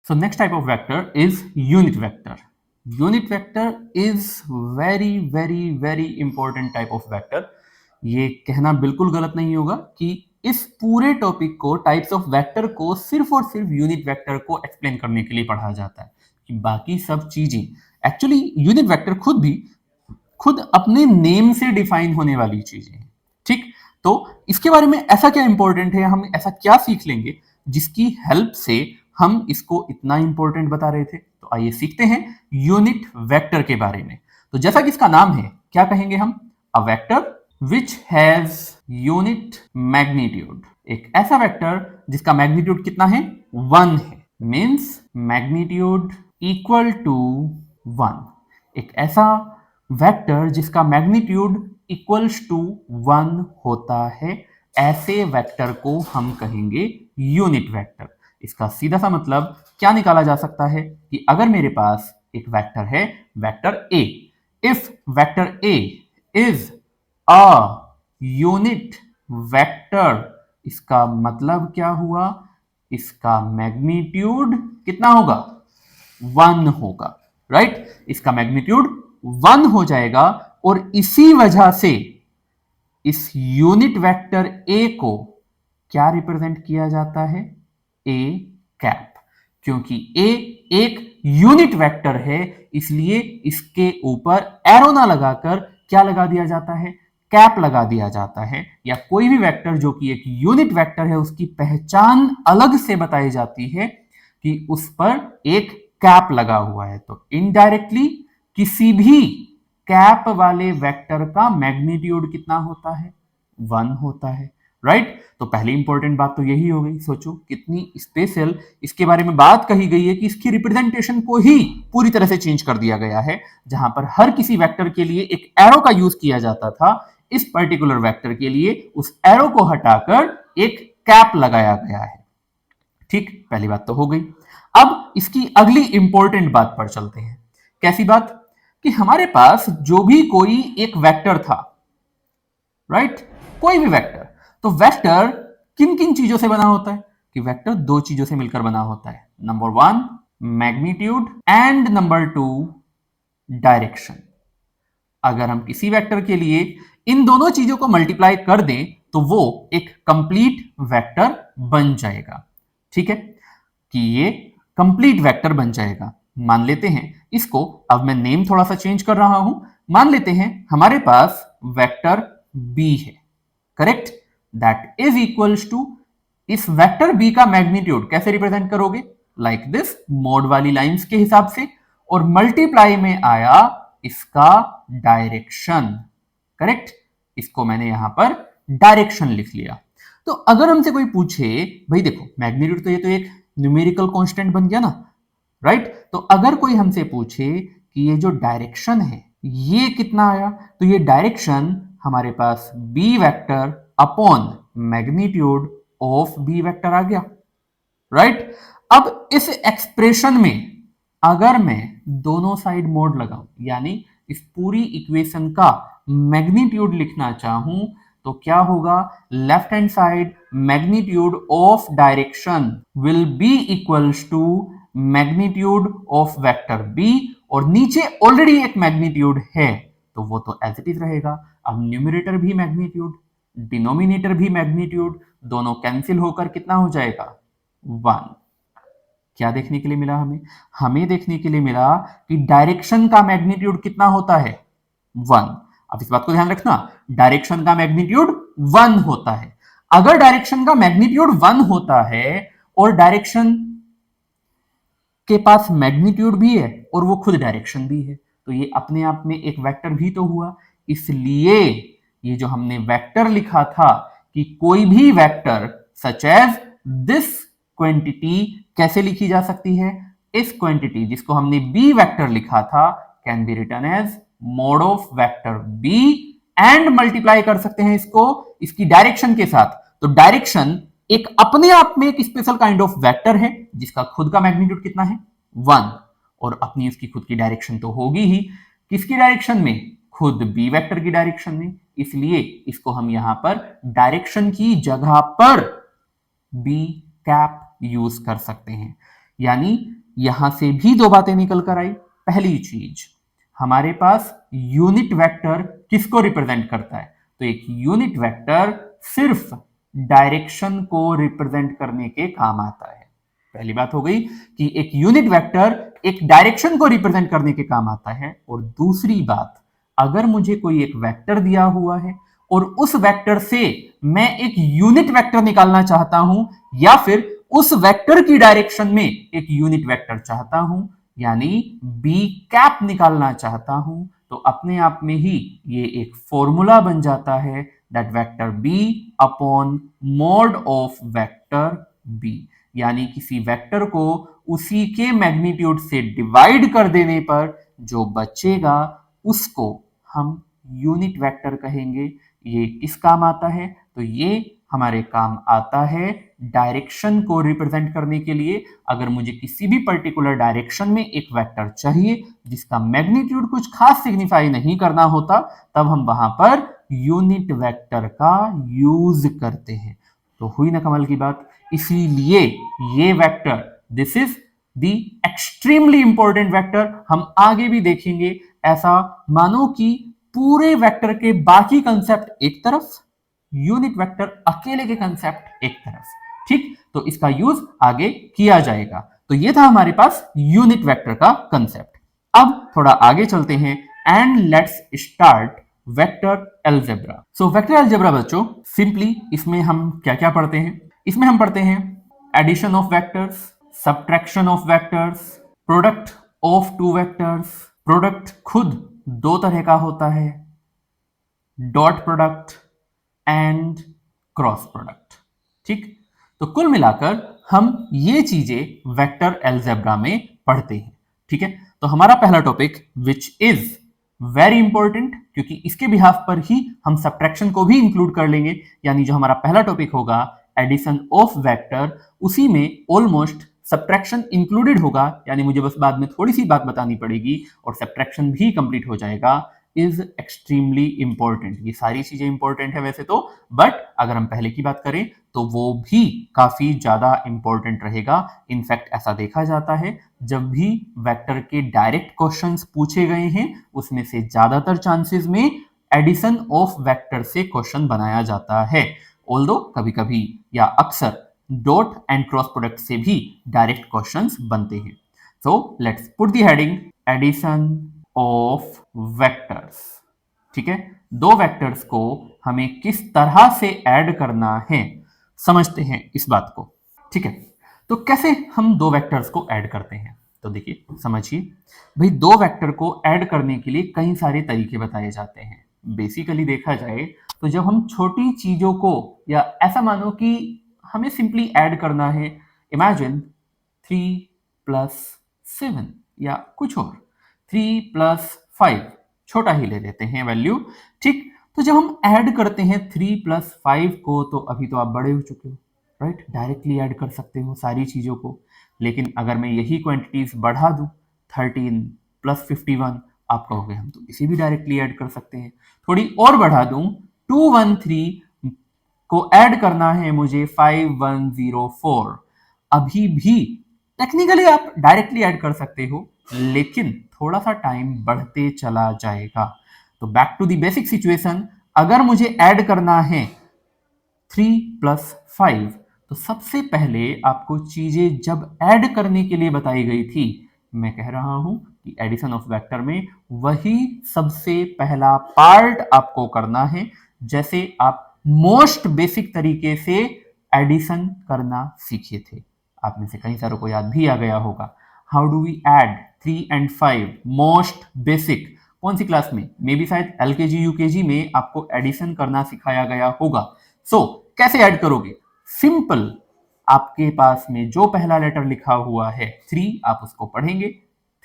So next type of vector is unit vector. Unit vector is very important type of vector. ये कहना बिल्कुल गलत नहीं होगा कि इस पूरे टॉपिक को, टाइप्स ऑफ वेक्टर को सिर्फ और सिर्फ यूनिट वेक्टर को एक्सप्लेन करने के लिए पढ़ा जाता है, कि बाकी सब चीजें एक्चुअली यूनिट वेक्टर खुद अपने नेम से डिफाइन होने वाली चीजें हैं। ठीक, तो इसके बारे में ऐसा क्या इंपॉर्टेंट है, हम ऐसा क्या सीख लेंगे जिसकी हेल्प से हम इसको इतना इंपॉर्टेंट बता रहे थे। तो आइए सीखते हैं यूनिट वेक्टर के बारे में। तो जैसा कि इसका नाम है, क्या कहेंगे हम, a vector which has unit magnitude. एक ऐसा वेक्टर जिसका मैग्नीट्यूड कितना है, 1 है, मींस मैग्नीट्यूड इक्वल टू 1। एक ऐसा वेक्टर जिसका मैग्नीट्यूड इक्वल्स टू 1 होता है, ऐसे वेक्टर को हम कहेंगे यूनिट वेक्टर। इसका सीधा सा मतलब क्या निकाला जा सकता है कि अगर मेरे पास एक वेक्टर है, vector A, if vector A is a unit vector, इसका मतलब क्या हुआ, इसका मैग्नीट्यूड कितना होगा, 1 होगा, राइट। इसका मैग्नीट्यूड 1 हो जाएगा और इसी वजह से इस यूनिट वेक्टर ए को क्या रिप्रेजेंट किया जाता है, ए कैप। क्योंकि ए एक यूनिट वेक्टर है, इसलिए इसके ऊपर एरो ना लगाकर क्या लगा दिया जाता है, कैप लगा दिया जाता है। या कोई भी वेक्टर जो कि एक यूनिट वेक्टर है, उसकी पहचान अलग से बताई जाती है कि उस पर एक कैप लगा हुआ है। तो इनडायरेक्टली किसी भी कैप वाले वेक्टर का मैग्नीट्यूड कितना होता है, 1 होता है, राइट। तो पहली इंपॉर्टेंट बात तो यही हो गई। सोचो कितनी स्पेशल इसके बारे में बात कही गई है कि इसकी रिप्रेजेंटेशन को ही पूरी तरह से चेंज कर दिया गया है। जहां पर हर किसी वेक्टर के लिए एक एरो का यूज किया जाता था, इस पर्टिकुलर वेक्टर के लिए उस एरो को हटाकर एक कैप लगाया गया है। ठीक, पहली बात तो हो गई। अब इसकी अगली इंपॉर्टेंट बात पर चलते हैं। कैसी बात, कि हमारे पास जो भी कोई एक वेक्टर था, राइट, कोई भी वेक्टर, तो वेक्टर किन किन चीजों से बना होता है, कि वेक्टर 2 चीजों से मिलकर बना होता है। Number 1 magnitude and number 2 direction. अगर हम किसी वेक्टर के लिए इन दोनों चीजों को मल्टीप्लाई कर दें तो वो एक कंप्लीट वेक्टर बन जाएगा। ठीक है, कि ये कंप्लीट वेक्टर बन जाएगा। मान लेते हैं इसको, अब मैं नेम थोड़ा सा चेंज कर रहा हूं, मान लेते हैं हमारे पास वेक्टर बी है, correct, that is equals to, इस वेक्टर बी का मैग्नीट्यूड कैसे रिप्रेजेंट करोगे, लाइक दिस, मोड वाली लाइंस के हिसाब से, और मल्टीप्लाई में आया इसका डायरेक्शन, करेक्ट, इसको मैंने यहां पर डायरेक्शन लिख लिया। तो अगर हमसे कोई पूछे, भाई देखो मैग्नीट्यूड तो ये तो एक न्यूमेरिकल कांस्टेंट बन गया ना, राइट। तो अगर कोई हमसे पूछे कि ये जो डायरेक्शन है ये कितना आया, तो ये डायरेक्शन हमारे पास B vector upon magnitude of B vector आ गया, राइट। अब इस एक्सप्रेशन में अगर मैं दोनों साइड मोड लगाऊं, यानी इस पूरी इक्वेशन का मैग्नीट्यूड लिखना चाहूं, तो क्या होगा, left hand side magnitude of direction will be equals to magnitude of vector B, और नीचे ऑलरेडी एक मैग्नीट्यूड है तो वो तो एज इट इज रहेगा। अब न्यूमरेटर भी मैग्नीट्यूड, डिनोमिनेटर भी मैग्नीट्यूड, दोनों कैंसिल होकर कितना हो जाएगा, 1। क्या देखने के लिए मिला हमें, हमें देखने के लिए मिला कि डायरेक्शन का मैग्नीट्यूड कितना होता है, 1। अब इस बात को ध्यान रखना, डायरेक्शन का मैग्नीट्यूड 1 होता है। अगर डायरेक्शन का मैग्नीट्यूड 1 होता है और डायरेक्शन के पास मैग्नीट्यूड भी है और वो खुद डायरेक्शन भी है, तो ये अपने आप में एक वेक्टर भी तो हुआ। इसलिए ये जो हमने वेक्टर लिखा था कि कोई भी vector such as this quantity कैसे लिखी जा सकती है, इस क्वांटिटी जिसको हमने बी वेक्टर लिखा था can be written as mod of vector B, and multiply कर सकते हैं इसको इसकी डायरेक्शन के साथ। तो डायरेक्शन एक अपने आप में एक स्पेशल काइंड ऑफ वेक्टर है जिसका खुद का मैग्नीट्यूड कितना है, 1, और अपनी उसकी खुद की डायरेक्शन तो होगी ही, किसकी डायरेक्शन में, खुद बी वेक्टर की डायरेक्शन में। इसलिए इसको हम यहां पर डायरेक्शन की जगह पर बी कैप यूज कर सकते हैं। यानी यहां से भी दो बातें निकल कर आई। पहली चीज, हमारे पास यूनिट वेक्टर किसको रिप्रेजेंट करता है? तो एक यूनिट वेक्टर सिर्फ डायरेक्शन को रिप्रेजेंट करने के काम आता है। पहली बात हो गई कि एक यूनिट वेक्टर एक डायरेक्शन को रिप्रेजेंट करने के काम आता है। और दूसरी बात, अगर मुझे कोई एक वेक्टर दिया हुआ है और उस वेक्टर से मैं एक यूनिट वेक्टर निकालना चाहता हूं या फिर उस वेक्टर की डायरेक्शन में एक यूनिट वेक्टर चाहता हूं, यानी बी कैप निकालना चाहता हूं, तो अपने आप में ही ये एक फॉर्मूला बन जाता है, that vector B upon mod of vector B. यानी किसी वेक्टर को उसी के मैग्नीट्यूड से डिवाइड कर देने पर जो बचेगा उसको हम यूनिट वेक्टर कहेंगे। ये किस काम आता है? तो ये हमारे काम आता है डायरेक्शन को रिप्रेजेंट करने के लिए। अगर मुझे किसी भी पर्टिकुलर डायरेक्शन में एक वेक्टर चाहिए जिसका मैग्नीट्यूड कुछ खास सिग्निफाई नहीं करना होता, तब हम वहां पर यूनिट वेक्टर का यूज करते हैं। तो हुई ना कमाल की बात। इसीलिए ये vector, this is the extremely important vector, हम आगे भी देखेंगे। ऐसा मानो कि पूरे वेक्टर के बाकी कंसेप्ट एक तरफ, यूनिट वेक्टर अकेले के कंसेप्ट एक तरफ। ठीक, तो इसका यूज आगे किया जाएगा। तो ये था हमारे पास यूनिट वेक्टर का कंसेप्ट। अब थोड़ा आगे चलते हैं and let's start vector algebra. So vector algebra बच्चों, सिंपली इसमें हम क्या क्या पढ़ते हैं? इसमें हम पढ़ते हैं addition of vectors, subtraction of vectors, product of two vectors. Product खुद दो तरह का होता है, dot product and cross product. ठीक, तो कुल मिलाकर हम ये चीजें वेक्टर अलजेब्रा में पढ़ते हैं। ठीक है, तो हमारा पहला topic which is very important, क्योंकि इसके बिहाफ पर ही हम सब्ट्रैक्शन को भी इंक्लूड कर लेंगे। यानी जो हमारा पहला टॉपिक होगा एडिशन ऑफ वेक्टर, उसी में ऑलमोस्ट सब्ट्रैक्शन इंक्लूडेड होगा। यानी मुझे बस बाद में थोड़ी सी बात बतानी पड़ेगी और सब्ट्रैक्शन भी कंप्लीट हो जाएगा। Is extremely important. ये सारी चीजें इंपॉर्टेंट है वैसे तो, बट अगर हम पहले की बात करें तो वो भी काफी ज्यादा इंपॉर्टेंट रहेगा। इनफैक्ट ऐसा देखा जाता है जब भी वेक्टर के डायरेक्ट क्वेश्चंस पूछे गए हैं, उसमें से ज्यादातर चांसेस में एडिशन ऑफ वेक्टर से क्वेश्चन बनाया जाता है। ऑल्दो कभी कभी या अक्सर डॉट एंड क्रॉस प्रोडक्ट से भी डायरेक्ट क्वेश्चंस बनते हैं। So let's put the heading addition of vectors. ठीक है, दो वेक्टर्स को हमें किस तरह से ऐड करना है समझते हैं इस बात को। ठीक है, तो कैसे हम दो वेक्टर्स को ऐड करते हैं? तो देखिए समझिए भाई, दो वेक्टर को ऐड करने के लिए कई सारे तरीके बताए जाते हैं। बेसिकली देखा जाए तो जब हम छोटी चीजों को, या ऐसा मानो कि हमें सिंपली ऐड करना है, इमेजिन 3+7 या कुछ और 3+5, छोटा ही ले लेते हैं वैल्यू। ठीक, तो जब हम ऐड करते हैं 3+5 को, तो अभी तो आप बड़े हो चुके हो, राइट? डायरेक्टली ऐड कर सकते हो सारी चीजों को। लेकिन अगर मैं यही क्वांटिटीज बढ़ा दूं 13+51, आप कहोगे हम तो इसे भी डायरेक्टली ऐड कर सकते हैं। थोड़ी और बढ़ा दूं 213 को ऐड करना है मुझे 5104, अभी भी टेक्निकली आप डायरेक्टली ऐड कर सकते हो, लेकिन थोड़ा सा टाइम बढ़ते चला जाएगा। तो back to the basic situation, अगर मुझे ऐड करना है 3+5, तो सबसे पहले आपको चीजें जब ऐड करने के लिए बताई गई थी, मैं कह रहा हूं कि एडिशन ऑफ वेक्टर में वही सबसे पहला पार्ट आपको करना है। जैसे आप मोस्ट बेसिक तरीके से एडिशन करना सीखे थे, आप में से कई सारों को याद भी आ गया होगा। How do we add 3 and 5, most basic. कौन सी क्लास में? मे बी शायद एलकेजी यूकेजी में आपको एडिशन करना सिखाया गया होगा। सो कैसे ऐड करोगे? सिंपल, आपके पास में जो पहला लेटर लिखा हुआ है 3, आप उसको पढ़ेंगे,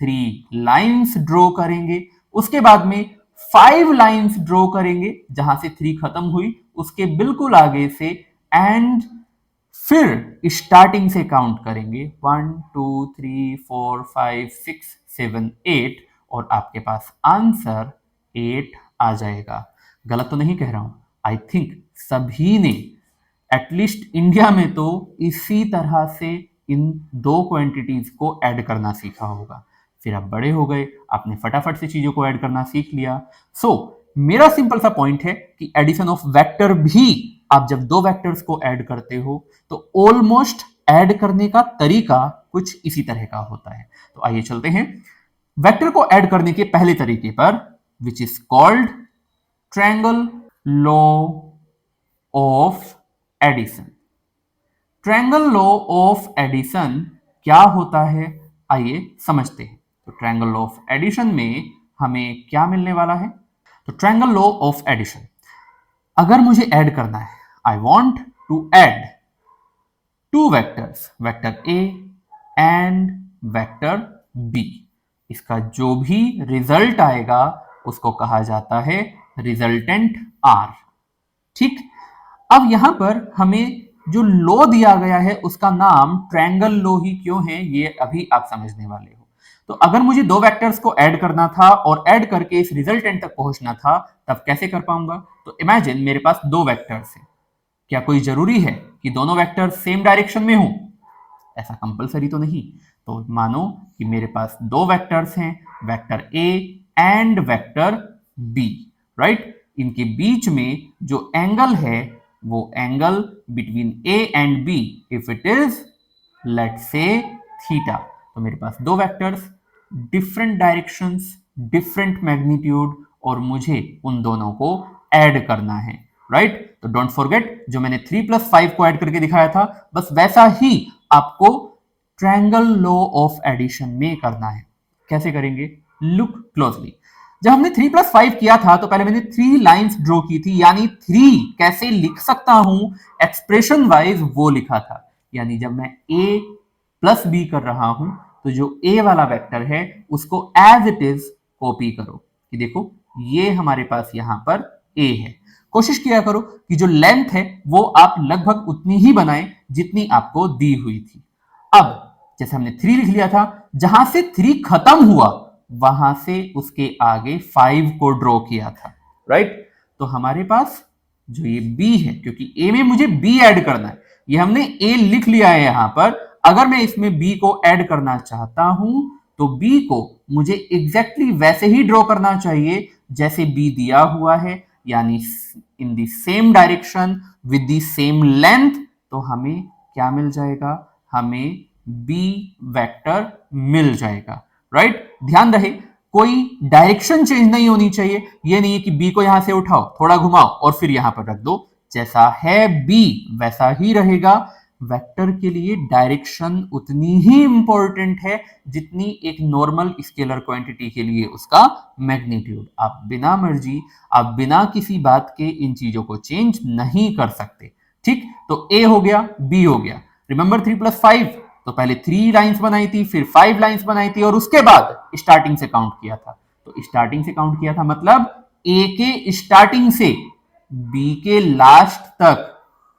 3 लाइन्स ड्रॉ करेंगे, उसके बाद में 5 लाइन्स ड्रॉ करेंगे, जहां से 3 खत्म हुई उसके बिल्कुल आगे से, एंड फिर स्टार्टिंग से काउंट करेंगे 1 2 3 4 5 6 7 8, और आपके पास आंसर 8 आ जाएगा। गलत तो नहीं कह रहा हूं? आई थिंक सभी ने एटलीस्ट इंडिया में तो इसी तरह से इन दो क्वांटिटीज को ऐड करना सीखा होगा। फिर आप बड़े हो गए, आपने फटाफट से चीजों को ऐड करना सीख लिया। सो मेरा सिंपल सा पॉइंट है कि एडिशन ऑफ वेक्टर भी, आप जब दो वेक्टर्स को ऐड करते हो तो ऑलमोस्ट ऐड करने का तरीका कुछ इसी तरह का होता है। तो आइए चलते हैं वेक्टर को ऐड करने के पहले तरीके पर, which is called triangle law of addition. Triangle law of addition क्या होता है, आइए समझते हैं। तो ट्रायंगल लॉ ऑफ एडिशन में हमें क्या मिलने वाला है? तो ट्रायंगल लॉ ऑफ एडिशन, अगर मुझे ऐड करना है, I want to add two vectors, vector A and vector B, इसका जो भी रिजल्ट आएगा उसको कहा जाता है रिजल्टेंट आर। ठीक, अब यहां पर हमें जो लॉ दिया गया है उसका नाम ट्रायंगल लॉ ही क्यों है, ये अभी आप समझने वाले हो। तो अगर मुझे दो वेक्टर्स को ऐड करना था और ऐड करके इस रिजल्टेंट तक पहुंचना था, तब कैसे कर पाऊंगा? तो इमेजिन मेरे पास दो वेक्टर्स हैं, क्या कोई जरूरी है कि दोनों वेक्टर सेम डायरेक्शन में हो? ऐसा कंपलसरी तो नहीं। तो मानो कि मेरे पास दो वेक्टर्स हैं, vector A and vector B, right? इनके बीच में जो एंगल है वो angle between A and B, if it is let's say theta, तो मेरे पास दो vectors, different directions, different magnitude, और मुझे उन दोनों को ऐड करना है, राइट? तो डोंट फॉरगेट, जो मैंने 3 + 5 को ऐड करके दिखाया था, बस वैसा ही आपको ट्रायंगल लॉ ऑफ एडिशन में करना है। कैसे करेंगे? Look closely. जब हमने 3 + 5 किया था तो पहले मैंने 3 लाइंस ड्रॉ की थी, यानी 3 कैसे लिख सकता हूं एक्सप्रेशन वाइज वो लिखा था। यानी जब मैं a + b कर रहा हूं तो जो a वाला वेक्टर है उसको एज इट इज कॉपी करो, कि देखो ये हमारे पास यहां पर a है। कोशिश किया करो कि जो लेंथ है वो आप लगभग उतनी ही बनाएं जितनी आपको दी हुई थी। अब जैसे हमने 3 लिख लिया था, जहां से 3 खत्म हुआ वहां से उसके आगे 5 को ड्रॉ किया था, राइट? तो हमारे पास जो ये b है, क्योंकि a में मुझे b ऐड करना है, ये हमने a लिख लिया है यहां पर। अगर मैं इसमें b को ऐड करना चाहता हूं तो b को मुझे एग्जैक्टली वैसे ही ड्रॉ करना चाहिए जैसे b दिया हुआ है, यानी in the same direction with the same length. तो हमें क्या मिल जाएगा? हमें b वेक्टर मिल जाएगा, राइट? ध्यान रहे कोई डायरेक्शन चेंज नहीं होनी चाहिए। ये नहीं है कि b को यहां से उठाओ, थोड़ा घुमाओ और फिर यहां पर रख दो। जैसा है b वैसा ही रहेगा। वेक्टर के लिए डायरेक्शन उतनी ही इंपॉर्टेंट है जितनी एक नॉर्मल स्केलर क्वांटिटी के लिए उसका मैग्नीट्यूड। आप बिना मर्जी, आप बिना किसी बात के इन चीजों को चेंज नहीं कर सकते। ठीक, तो a हो गया, b हो गया। रिमेंबर 3 + 5, तो पहले 3 लाइंस बनाई थी, फिर 5 लाइंस बनाई थी, और उसके बाद स्टार्टिंग से काउंट किया था। तो स्टार्टिंग से काउंट किया था मतलब a के स्टार्टिंग से b के लास्ट तक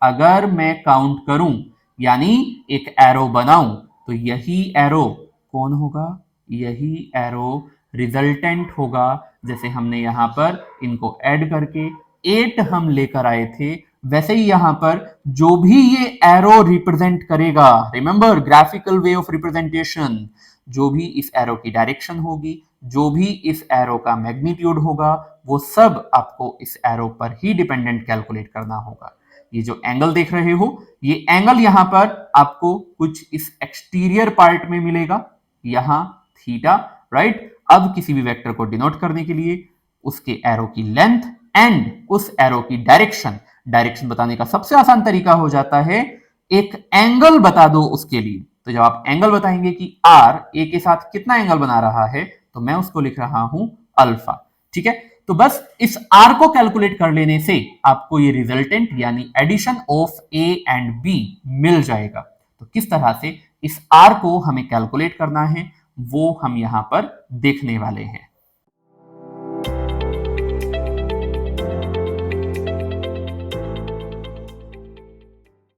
अगर मैं काउंट करूं, यानी एक एरो बनाऊं, तो यही एरो कौन होगा? यही एरो रिजल्टेंट होगा। जैसे हमने यहां पर इनको ऐड करके 8 हम लेकर आए थे, वैसे ही यहां पर जो भी ये एरो रिप्रेजेंट करेगा, remember graphical way of representation, जो भी इस एरो की डायरेक्शन होगी, जो भी इस एरो का मैग्नीट्यूड होगा, वो सब आपको इस एरो पर ही डिपेंडेंट कैलकुलेट करना होगा। ये जो एंगल देख रहे हो, ये एंगल यहां पर आपको कुछ इस एक्सटीरियर पार्ट में मिलेगा, यहां थीटा, राइट? अब किसी भी वेक्टर को डिनोट करने के लिए उसके एरो की लेंथ एंड उस एरो की डायरेक्शन, डायरेक्शन बताने का सबसे आसान तरीका हो जाता है एक एंगल बता दो उसके लिए। तो जब आप एंगल बताएंगे कि आर ए के साथ कितना एंगल बना रहा है, तो मैं उसको लिख रहा हूं अल्फा। ठीक है, तो बस इस आर को कैलकुलेट कर लेने से आपको ये रिजल्टेंट यानी addition of A and B मिल जाएगा। तो किस तरह से इस आर को हमें कैलकुलेट करना है वो हम यहां पर देखने वाले हैं।